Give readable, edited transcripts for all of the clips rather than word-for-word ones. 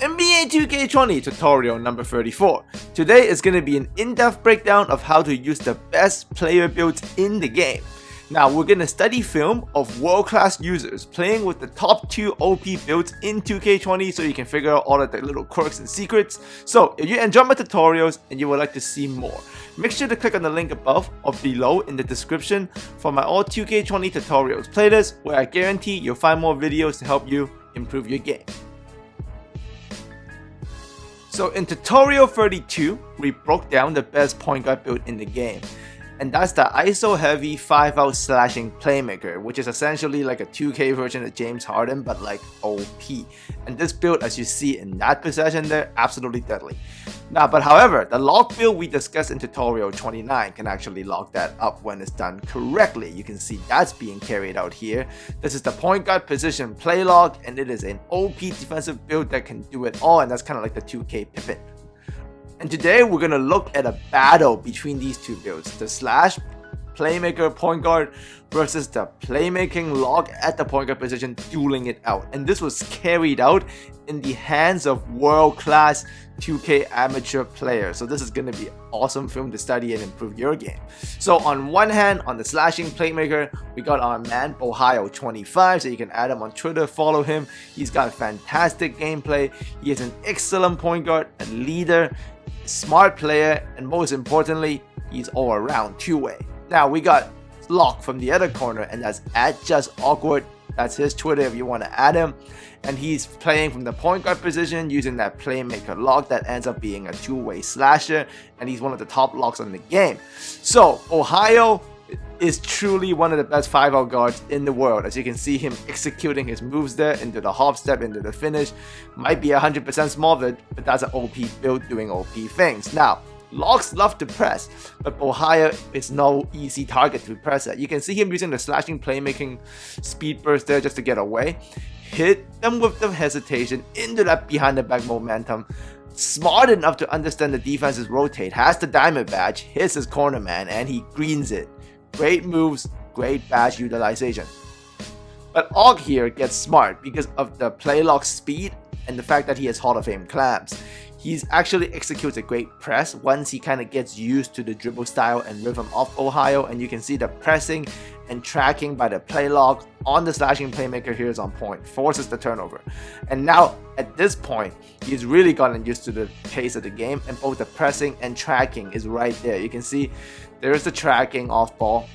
NBA 2K20 tutorial number 34. Today is going to be an in-depth breakdown of how to use the best player builds in the game. Now we're going to study film of world-class users playing with the top 2 OP builds in 2K20 so you can figure out all of the little quirks and secrets. So if you enjoy my tutorials and you would like to see more, make sure to click on the link above or below in the description for my all 2K20 tutorials playlist, where I guarantee you'll find more videos to help you improve your game. So in tutorial 32, we broke down the best point guard build in the game. And that's the ISO heavy 5-out slashing playmaker, which is essentially like a 2K version of James Harden, but like OP. And this build, as you see in that possession there, absolutely deadly. Now, but however, the lock build we discussed in tutorial 29 can actually lock that up when it's done correctly. You can see that's being carried out here. This is the point guard position play lock, and it is an OP defensive build that can do it all, and that's kind of like the 2K Pippen. And today we're going to look at a battle between these two builds, the slash playmaker point guard versus the playmaking lock at the point guard position, dueling it out. And this was carried out in the hands of world-class 2K amateur players. So this is going to be awesome film to study and improve your game. So on one hand, on the slashing playmaker, we got our man Bohio25, so you can add him on Twitter, follow him. He's got fantastic gameplay. He is an excellent point guard and leader, smart player, and most importantly, he's all around two-way. Now we got Lock from the other corner, and that's @JustAwkward. That's his Twitter if you want to add him. And he's playing from the point guard position using that playmaker lock that ends up being a two-way slasher, and he's one of the top locks on the game. So Ohio is truly one of the best 5-out guards in the world. As you can see him executing his moves there into the hop step, into the finish. Might be 100% small, but that's an OP build doing OP things. Now, locks love to press, but Ohio is no easy target to press at. You can see him using the slashing playmaking speed burst there just to get away. Hit them with the hesitation into that behind the back momentum. Smart enough to understand the defense's rotate, has the diamond badge, hits his corner man, and he greens it. Great moves, great badge utilization. But Og here gets smart because of the play lock speed and the fact that he has Hall of Fame clamps. He's actually executes a great press once he kind of gets used to the dribble style and rhythm of Ohio, and you can see the pressing and tracking by the play lock on the slashing playmaker here is on point, forces the turnover. And now at this point, he's really gotten used to the pace of the game, and both the pressing and tracking is right there. You can see there's the tracking off ball,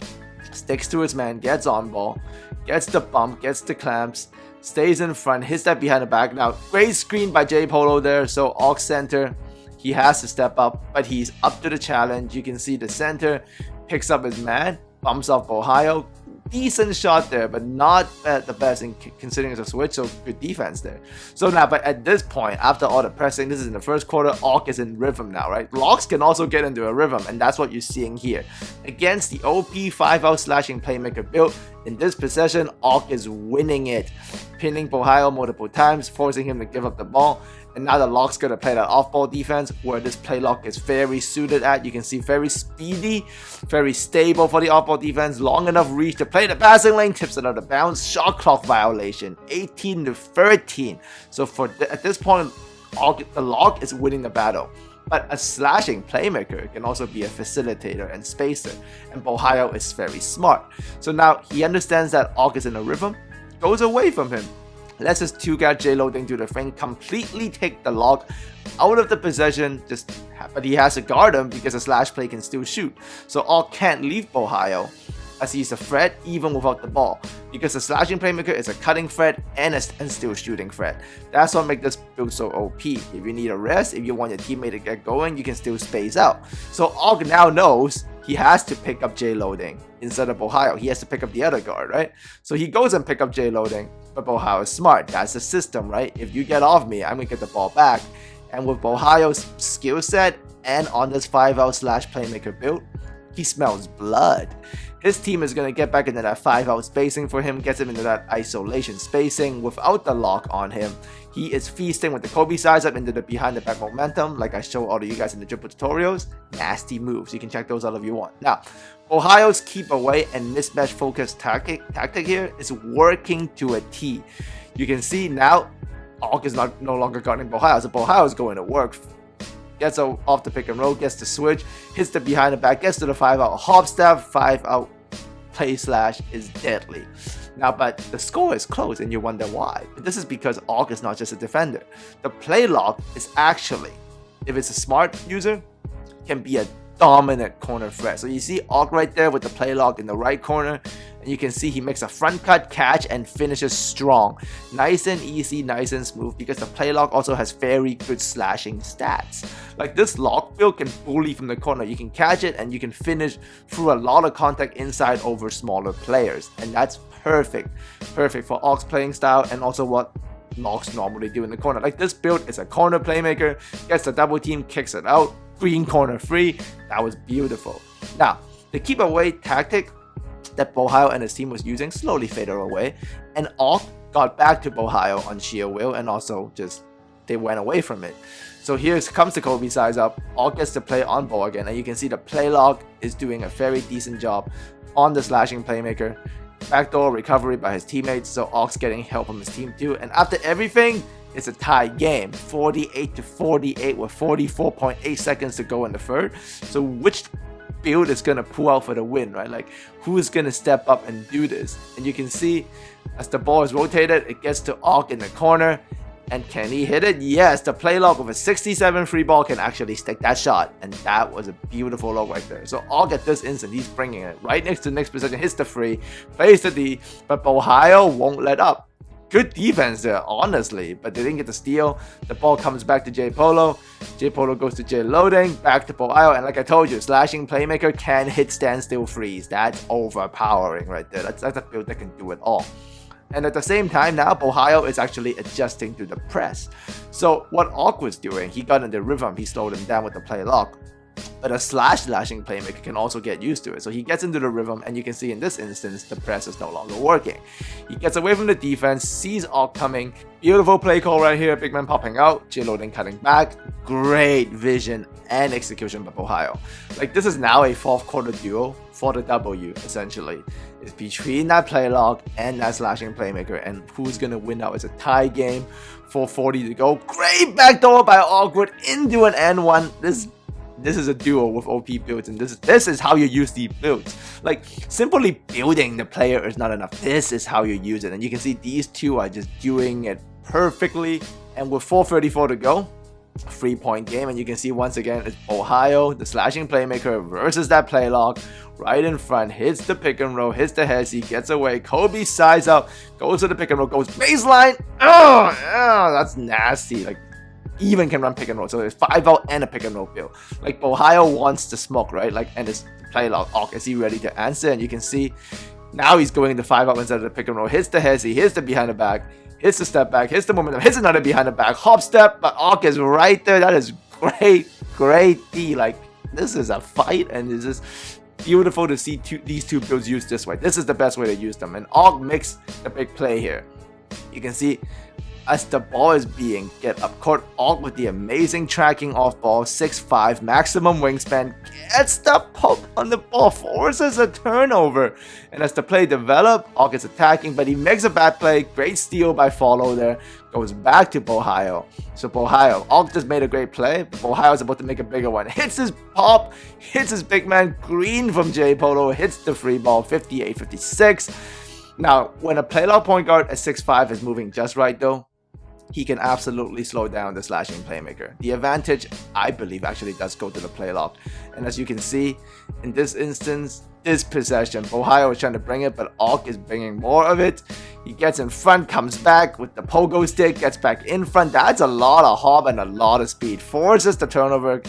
sticks to his man, gets on ball, gets the bump, gets the clamps, stays in front, hits that behind the back. Now, great screen by J Polo there, so Ox center, he has to step up, but he's up to the challenge. You can see the center picks up his man, bumps off Ohio. Decent shot there, but not the best in considering it's a switch, so good defense there. So now, but at this point, after all the pressing, this is in the first quarter, Orc is in rhythm now, right? Locks can also get into a rhythm, and that's what you're seeing here. Against the OP 5-out slashing playmaker build, in this possession, Orc is winning it, pinning Ohio multiple times, forcing him to give up the ball. And now the lock's gonna play that off-ball defense, where this play lock is very suited at. You can see very speedy, very stable for the off-ball defense, long enough reach to play the passing lane, tips it out of bounds, shot clock violation, 18-13. So at this point, the lock is winning the battle. But a slashing playmaker can also be a facilitator and spacer, and Ohio is very smart. So now he understands that Og is in a rhythm, goes away from him, lets his 2-guard J-loading do the thing, completely take the lock out of the possession, but he has to guard him because a slash play can still shoot. So Og can't leave Ohio, as he's a threat even without the ball, because the slashing playmaker is a cutting threat and still shooting threat. That's what makes this build so OP. If you need a rest, if you want your teammate to get going, you can still space out. So Og now knows he has to pick up J-loading instead of Ohio. He has to pick up the other guard, right? So he goes and pick up J-loading, but Ohio is smart. That's the system, right? If you get off me, I'm gonna get the ball back. And with Ohio's skill set and on this 5-out slash playmaker build, he smells blood. His team is going to get back into that 5-out spacing for him, gets him into that isolation spacing without the lock on him. He is feasting with the Kobe size up into the behind the back momentum, like I show all of you guys in the dribble tutorials. Nasty moves. You can check those out if you want. Now, Ohio's keep away and mismatch focus tactic here is working to a T. You can see now Auk is no longer guarding Bohio, so Bohio is going to work. Gets off the pick and roll, gets the switch, hits the behind the back, gets to the 5-out hop step, 5-out play slash is deadly. Now, but the score is close and you wonder why. But this is because Auk is not just a defender. The play lock is actually, if it's a smart user, can be a dominant corner threat. So you see Auk right there with the play lock in the right corner, and you can see he makes a front cut catch and finishes strong. Nice and easy, nice and smooth, because the play lock also has very good slashing stats. Like this lock build can bully from the corner. You can catch it and you can finish through a lot of contact inside over smaller players. And that's perfect for Auk's playing style and also what locks normally do in the corner. Like this build is a corner playmaker, gets the double team, kicks it out, green corner free. That was beautiful. Now, the keep away tactic that Bohio and his team was using slowly faded away, and Auk got back to Bohio on sheer will, and also just they went away from it. So here comes the Kobe size up. Auk gets to play on ball again, and you can see the play lock is doing a very decent job on the slashing playmaker. Backdoor recovery by his teammates, so Auk's getting help from his team too. And after everything, it's a tie game, 48-48 with 44.8 seconds to go in the third. So which build is gonna pull out for the win, right? Like who's gonna step up and do this? And you can see as the ball is rotated, it gets to Auk in the corner. And can he hit it? Yes, the play lock with a 67 free ball can actually stick that shot. And that was a beautiful lock right there. So Auk at this instant, he's bringing it right next to Nick's possession, hits the free, plays the D, but Bohio won't let up. Good defense there, honestly, but they didn't get the steal. The ball comes back to J Polo. J Polo goes to J Loading, back to Bohio, and like I told you, slashing playmaker can hit standstill freeze. That's overpowering right there. That's a build that can do it all. And at the same time now, Bohio is actually adjusting to the press. So what Auk was doing, he got in the rhythm, he slowed him down with the play lock. But a slashing playmaker can also get used to it. So he gets into the rhythm, and you can see in this instance, the press is no longer working. He gets away from the defense, sees Auk coming. Beautiful play call right here, big man popping out, J-Loading cutting back. Great vision and execution by Bohio. Like this is now a fourth quarter duo for the W, essentially. It's between that play lock and that slashing playmaker, and who's gonna win out? It's a tie game, 4:40 to go. Great backdoor by Awkward into an N1. This is a duo with OP builds, and this is how you use these builds. Like simply building the player is not enough. This is how you use it, and you can see these two are just doing it perfectly. And with 4:34 to go, 3-point game, and you can see once again it's Bohio, the slashing playmaker, versus that play lock. Right in front, hits the pick and roll, hits the hezzy, gets away. Kobe size up, goes to the pick and roll, goes baseline. Oh, that's nasty. Like even can run pick and roll, so it's 5-out and a pick and roll build. Like Bohio wants to smoke, right? Like, and this play lock, Auk, is he ready to answer? And you can see now he's going into 5-out instead of the pick and roll. Hits the hezzy, hits the behind the back, hits the step back, hits the momentum, hits another behind the back, hop step, but Auk is right there. That is great D. Like this is a fight, and it's just beautiful to see these two builds used this way. This is the best way to use them, and Auk makes the big play here. You can see as the ball is being get up court, Auk with the amazing tracking off ball, 6'5", maximum wingspan, gets the poke on the ball, forces a turnover. And as the play develops, Auk is attacking, but he makes a bad play. Great steal by Follow there. Goes back to Bohio. So Bohio, Auk just made a great play, but Bohio is about to make a bigger one. Hits his pop, hits his big man, green from J Polo, hits the free ball, 58-56. Now, when a play lock point guard at 6'5" is moving just right though, he can absolutely slow down the slashing playmaker. The advantage, I believe, actually does go to the play lock. And as you can see, in this instance, this possession, Bohio is trying to bring it, but Auk is bringing more of it. He gets in front, comes back with the pogo stick, gets back in front. That's a lot of hop and a lot of speed. Forces the turnover,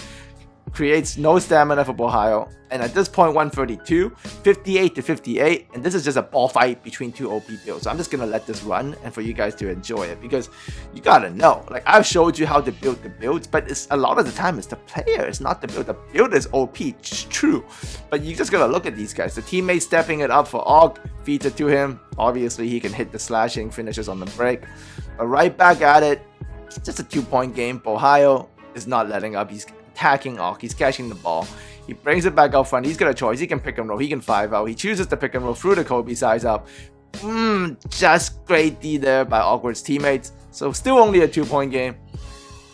creates no stamina for Bohio. And at this point, 132, 58-58, and this is just a ball fight between two OP builds. So I'm just gonna let this run and for you guys to enjoy it, because you gotta know, like I've showed you how to build the builds, but it's a lot of the time it's the player, it's not the build. The build is OP, it's true, but you just gotta look at these guys. The teammate stepping it up for Auk, feeds it to him. Obviously, he can hit the slashing, finishes on the break, but right back at it. It's just a 2-point game. Bohio is not letting up. He's attacking Auk, he's catching the ball. He brings it back out front. He's got a choice. He can pick and roll. He can 5-out. He chooses to pick and roll through the Kobe size up. Just great D there by Awkward's teammates. So still only a 2-point game.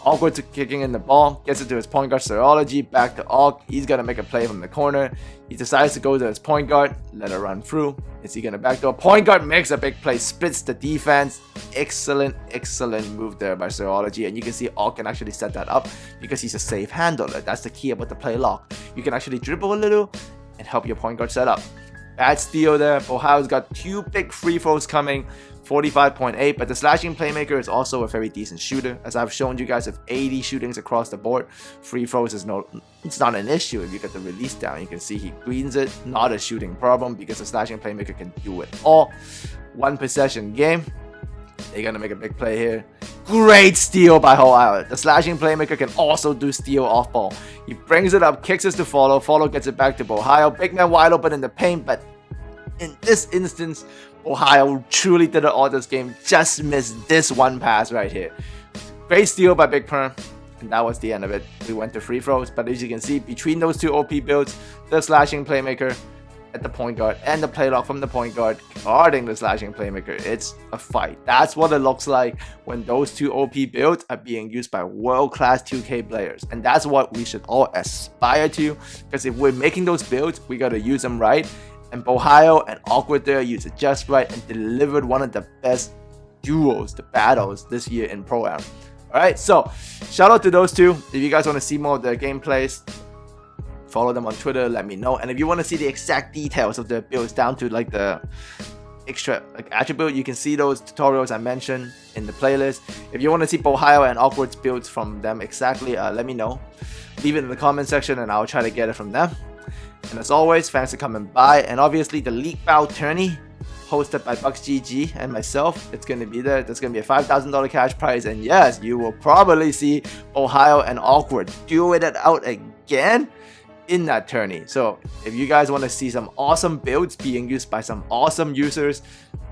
Awkward to kicking in the ball, gets it to his point guard Serology, back to Awk. He's gonna make a play from the corner. He decides to go to his point guard, let it run through. Is he gonna backdoor? Point guard makes a big play, splits the defense. Excellent move there by Serology. And you can see Awk can actually set that up because he's a safe handler. That's the key about the play lock. You can actually dribble a little and help your point guard set up. Bad steal there. Ohio's got 2 big free throws coming. 45.8, but the slashing playmaker is also a very decent shooter. As I've shown you guys with 80 shootings across the board, free throws is it's not an issue if you get the release down. You can see he greens it, not a shooting problem because the slashing playmaker can do it all. 1 possession game. They're gonna make a big play here. Great steal by Ohio. The slashing playmaker can also do steal off ball. He brings it up, kicks it to Follow. Follow gets it back to Ohio. Big man wide open in the paint, but in this instance, Ohio truly did it all this game. Just missed this one pass right here. Great steal by Big Perm. And that was the end of it. We went to free throws. But as you can see, between those 2 OP builds, the slashing playmaker at the point guard and the play lock from the point guard guarding the slashing playmaker, it's a fight. That's what it looks like when those 2 OP builds are being used by world-class 2K players. And that's what we should all aspire to. Because if we're making those builds, we gotta use them right. And Ohio and Awkward there used it just right and delivered one of the best duos, the battles this year in Pro-Am. Alright, so shout out to those 2. If you guys want to see more of their gameplays, follow them on Twitter, let me know. And if you want to see the exact details of their builds down to like the extra attribute, you can see those tutorials I mentioned in the playlist. If you want to see Ohio and Awkward's builds from them exactly, let me know. Leave it in the comment section and I'll try to get it from them. And as always, thanks for coming by. And obviously the League Bout tourney hosted by BucksGG and myself, it's going to be there. There's going to be a $5,000 cash prize. And yes, you will probably see Ohio and Awkward do it out again in that tourney. So if you guys want to see some awesome builds being used by some awesome users,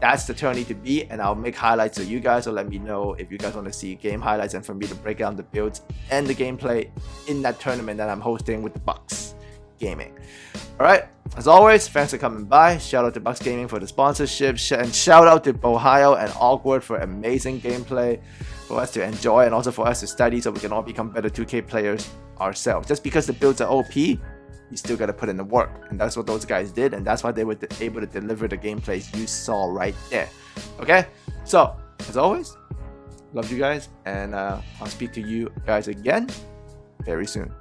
that's the tourney to be. And I'll make highlights so you guys will let me know if you guys want to see game highlights and for me to break down the builds and the gameplay in that tournament that I'm hosting with the Bucks Gaming. Alright, as always, thanks for coming by. Shout out to Bucks Gaming for the sponsorship, and shout out to Ohio and Awkward for amazing gameplay for us to enjoy and also for us to study so we can all become better 2K players ourselves. Just because the builds are OP, you still gotta put in the work, and that's what those guys did, and that's why they were able to deliver the gameplays you saw right there. Okay, so as always, love you guys, and I'll speak to you guys again very soon.